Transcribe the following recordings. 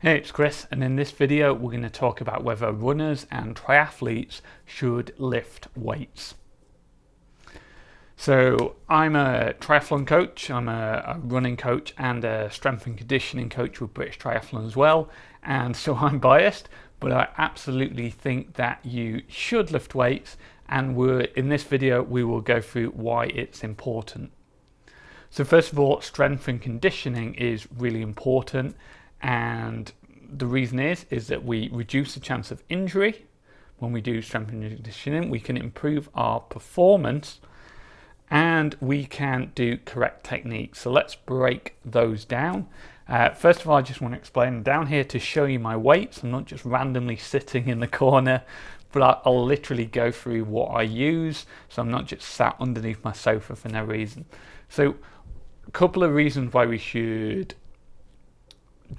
Hey, it's Chris, and in this video we're going to talk about whether runners and triathletes should lift weights. So I'm a triathlon coach, I'm a running coach and a strength and conditioning coach with British Triathlon as well, and so I'm biased, but I absolutely think that you should lift weights, and in this video we will go through why it's important. So first of all, strength and conditioning is really important, and the reason is that we reduce the chance of injury. When we do strength and conditioning, we can improve our performance and we can do correct techniques. So let's break those down. First of all, I just want to explain down here to show you my weights. I'm not just randomly sitting in the corner, but I'll literally go through what I use. So I'm not just sat underneath my sofa for no reason. So a couple of reasons why we should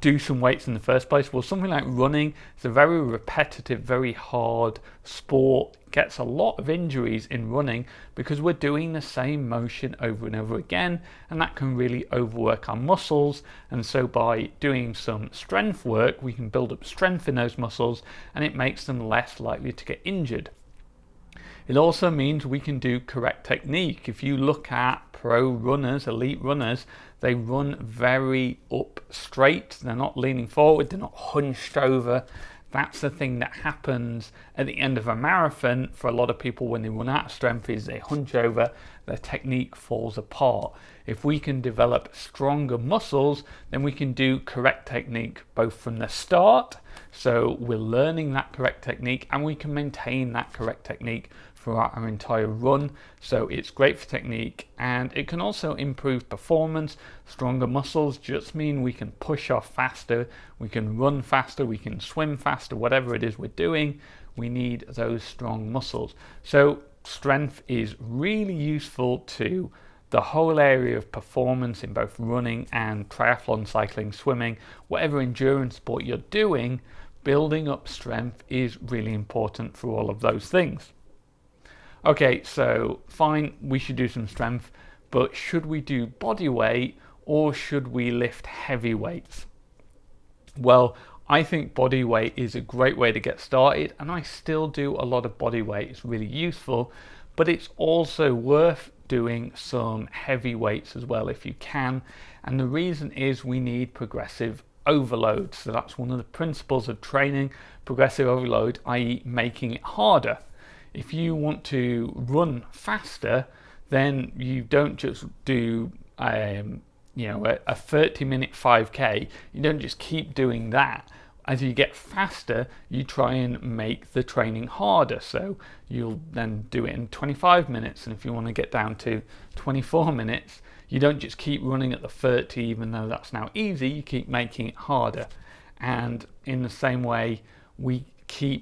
do some weights in the first place. Well, something like running is a very repetitive, very hard sport. It gets a lot of injuries in running because we're doing the same motion over and over again, and that can really overwork our muscles. And so by doing some strength work, we can build up strength in those muscles and it makes them less likely to get injured. It also means we can do correct technique. If you look at pro runners, elite runners, they run very up straight. They're not leaning forward, they're not hunched over. That's the thing that happens at the end of a marathon for a lot of people when they run out of strength, is they hunch over, their technique falls apart. If we can develop stronger muscles, then we can do correct technique both from the start, so we're learning that correct technique, and we can maintain that correct technique throughout our entire run. So it's great for technique, and it can also improve performance. Stronger muscles just mean we can push off faster, we can run faster, we can swim faster, whatever it is we're doing, we need those strong muscles. So strength is really useful to the whole area of performance in both running and triathlon, cycling, swimming, whatever endurance sport you're doing. Building up strength is really important for all of those things. Okay, so fine, we should do some strength, but should we do body weight or should we lift heavy weights? Well, I think body weight is a great way to get started, and I still do a lot of body weight. It's really useful, but it's also worth doing some heavy weights as well if you can. And the reason is we need progressive overload. So that's one of the principles of training, progressive overload, i.e. making it harder. If you want to run faster, then you don't just do a 30-minute 5K. You don't just keep doing that. As you get faster, you try and make the training harder. So you'll then do it in 25 minutes. And if you want to get down to 24 minutes, you don't just keep running at the 30, even though that's now easy, you keep making it harder. And in the same way, we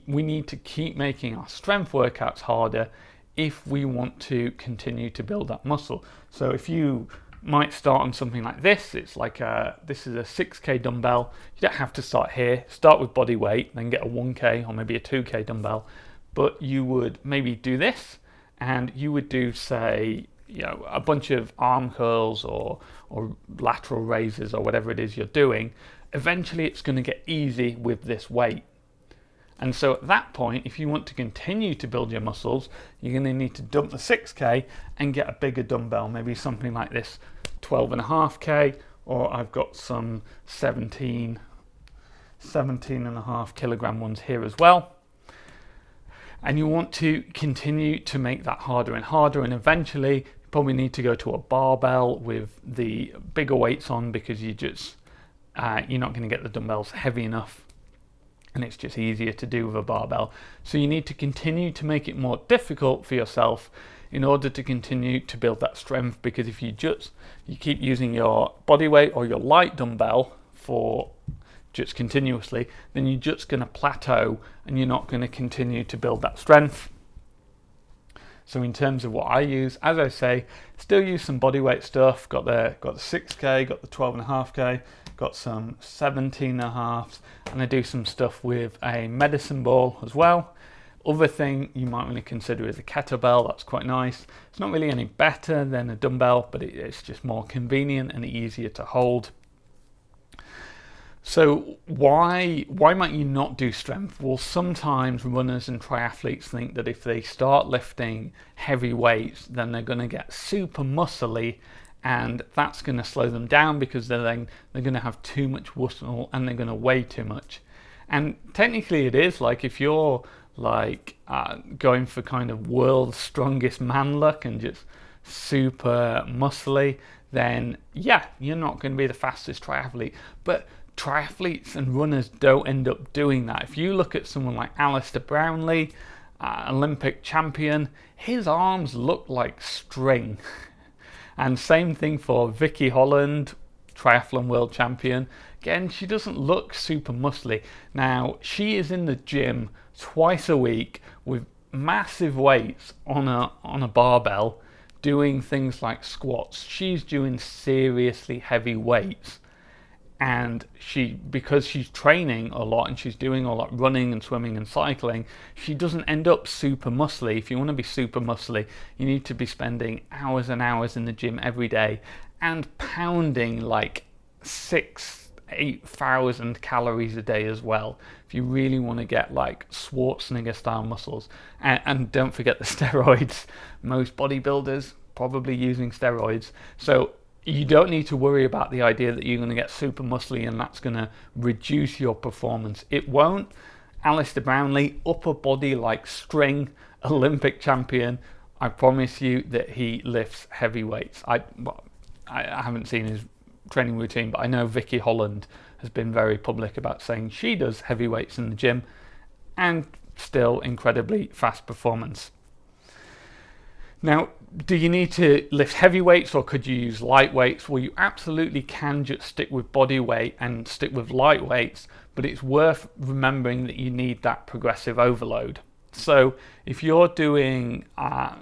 need to keep making our strength workouts harder if we want to continue to build that muscle. So if you might start on something like this, it's like this is a 6K dumbbell. You don't have to start here. Start with body weight, then get a 1K or maybe a 2K dumbbell. But you would maybe do this, and you would do, say, a bunch of arm curls or lateral raises or whatever it is you're doing. Eventually it's going to get easy with this weight. And so at that point, if you want to continue to build your muscles, you're going to need to dump the 6K and get a bigger dumbbell, maybe something like this 12.5K, or I've got some 17.5 kilogram ones here as well. And you want to continue to make that harder and harder, and eventually you probably need to go to a barbell with the bigger weights on, because you're not going to get the dumbbells heavy enough, and it's just easier to do with a barbell. So you need to continue to make it more difficult for yourself in order to continue to build that strength, because if you keep using your body weight or your light dumbbell for just continuously, then you're just going to plateau and you're not going to continue to build that strength. So in terms of what I use, as I say, still use some body weight stuff. Got the 6K, got the 12.5K, got some 17.5s, and I do some stuff with a medicine ball as well. Other thing you might want to consider is a kettlebell. That's quite nice. It's not really any better than a dumbbell, but it's just more convenient and easier to hold. So why might you not do strength? Well, sometimes runners and triathletes think that if they start lifting heavy weights, then they're going to get super muscly, and that's going to slow them down because they're going to have too much muscle and they're going to weigh too much. And technically, it is like if you're like going for kind of world's strongest man look and just super muscly, then yeah, you're not going to be the fastest triathlete. But triathletes and runners don't end up doing that. If you look at someone like Alistair Brownlee, Olympic champion, his arms look like string. And same thing for Vicky Holland, triathlon world champion. Again, she doesn't look super muscly. Now, she is in the gym twice a week with massive weights on a barbell, doing things like squats. She's doing seriously heavy weights. And because she's training a lot and she's doing a lot running and swimming and cycling, she doesn't end up super muscly. If you want to be super muscly, you need to be spending hours and hours in the gym every day and pounding like 8,000 calories a day as well, if you really want to get like Schwarzenegger style muscles. And don't forget the steroids. Most bodybuilders probably using steroids. So you don't need to worry about the idea that you're going to get super muscly and that's going to reduce your performance. It won't. Alistair Brownlee, upper body like string, Olympic champion. I promise you that he lifts heavy weights. I haven't seen his training routine, but I know Vicky Holland has been very public about saying she does heavy weights in the gym and still incredibly fast performance. Now, do you need to lift heavy weights or could you use light weights? Well, you absolutely can just stick with body weight and stick with light weights, but it's worth remembering that you need that progressive overload. So if you're doing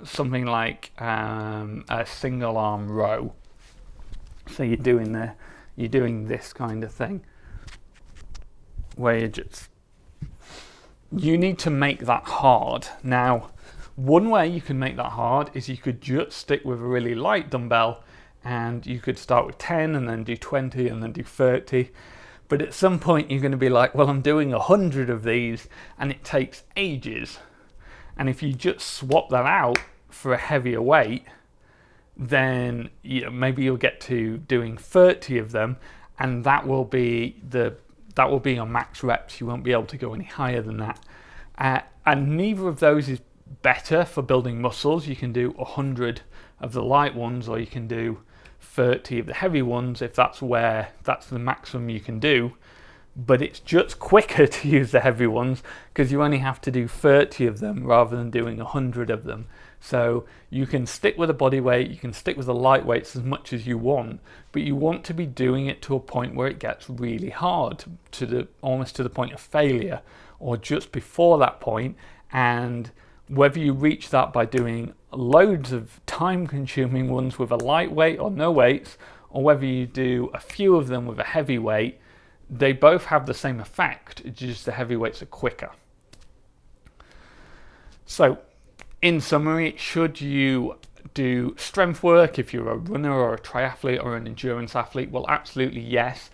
something like a single arm row, so you're doing this kind of thing, where you need to make that hard. Now, one way you can make that hard is you could just stick with a really light dumbbell and you could start with 10 and then do 20 and then do 30. But at some point you're going to be like, well, I'm doing 100 of these and it takes ages. And if you just swap that out for a heavier weight, then maybe you'll get to doing 30 of them, and that will be your max reps. You won't be able to go any higher than that. And neither of those is better for building muscles. You can do 100 of the light ones, or you can do 30 of the heavy ones if that's the maximum you can do. But it's just quicker to use the heavy ones because you only have to do 30 of them rather than doing 100 of them. So you can stick with a body weight, you can stick with the light weights as much as you want, but you want to be doing it to a point where it gets really hard, almost to the point of failure, or just before that point. And whether you reach that by doing loads of time-consuming ones with a light weight or no weights, or whether you do a few of them with a heavy weight, they both have the same effect, it's just the heavy weights are quicker. So, in summary, should you do strength work if you're a runner or a triathlete or an endurance athlete? Well, absolutely yes.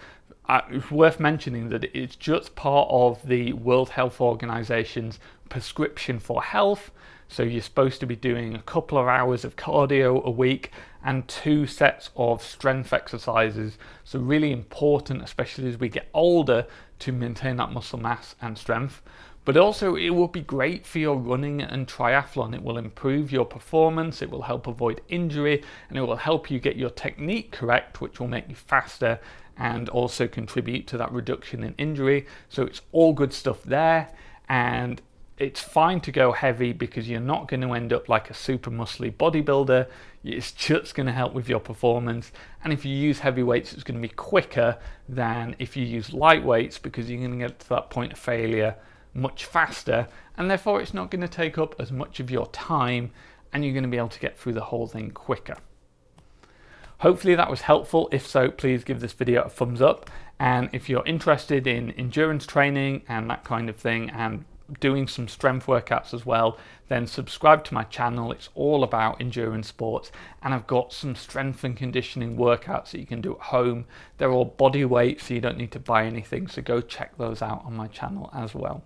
It's worth mentioning that it's just part of the World Health Organization's prescription for health. So you're supposed to be doing a couple of hours of cardio a week and 2 sets of strength exercises. So really important, especially as we get older, to maintain that muscle mass and strength. But also it will be great for your running and triathlon. It will improve your performance, it will help avoid injury, and it will help you get your technique correct, which will make you faster and also contribute to that reduction in injury. So it's all good stuff there, and it's fine to go heavy because you're not going to end up like a super muscly bodybuilder. It's just going to help with your performance. And if you use heavy weights, it's going to be quicker than if you use light weights because you're going to get to that point of failure much faster, and therefore it's not going to take up as much of your time and you're going to be able to get through the whole thing quicker. Hopefully that was helpful. If so, please give this video a thumbs up, and if you're interested in endurance training and that kind of thing and doing some strength workouts as well, then subscribe to my channel. It's all about endurance sports, and I've got some strength and conditioning workouts that you can do at home. They're all body weight, so you don't need to buy anything, so go check those out on my channel as well.